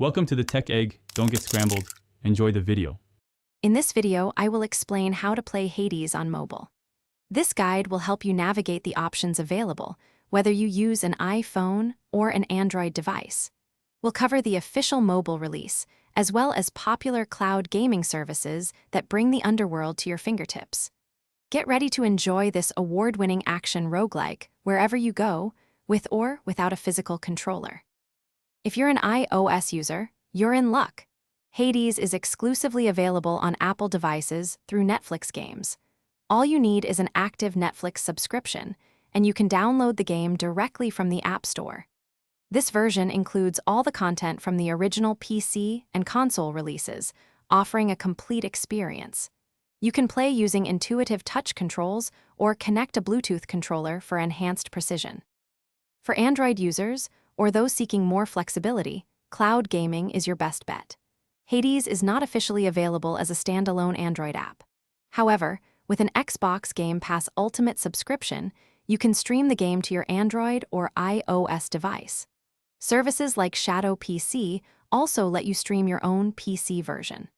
Welcome to the Tech Egg. Don't get scrambled. Enjoy the video. In this video, I will explain how to play Hades on mobile. This guide will help you navigate the options available, whether you use an iPhone or an Android device. We'll cover the official mobile release, as well as popular cloud gaming services that bring the underworld to your fingertips. Get ready to enjoy this award-winning action roguelike wherever you go, with or without a physical controller. If you're an iOS user, you're in luck. Hades is exclusively available on Apple devices through Netflix games. All you need is an active Netflix subscription, and you can download the game directly from the App Store. This version includes all the content from the original PC and console releases, offering a complete experience. You can play using intuitive touch controls or connect a Bluetooth controller for enhanced precision. For Android users, or those seeking more flexibility, cloud gaming is your best bet. Hades is not officially available as a standalone Android app. However, with an Xbox Game Pass Ultimate subscription, you can stream the game to your Android or iOS device. Services like Shadow PC also let you stream your own PC version.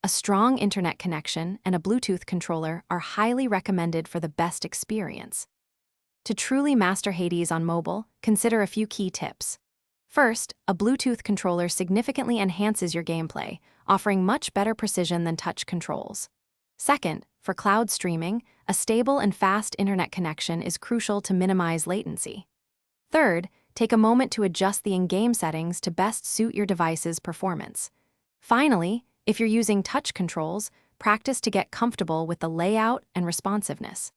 A strong internet connection and a Bluetooth controller are highly recommended for the best experience. To truly master Hades on mobile, consider a few key tips. First, a Bluetooth controller significantly enhances your gameplay, offering much better precision than touch controls. Second, for cloud streaming, a stable and fast internet connection is crucial to minimize latency. Third, take a moment to adjust the in-game settings to best suit your device's performance. Finally, if you're using touch controls, practice to get comfortable with the layout and responsiveness.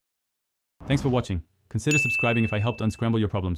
Thanks for watching. Consider subscribing if I helped unscramble your problems.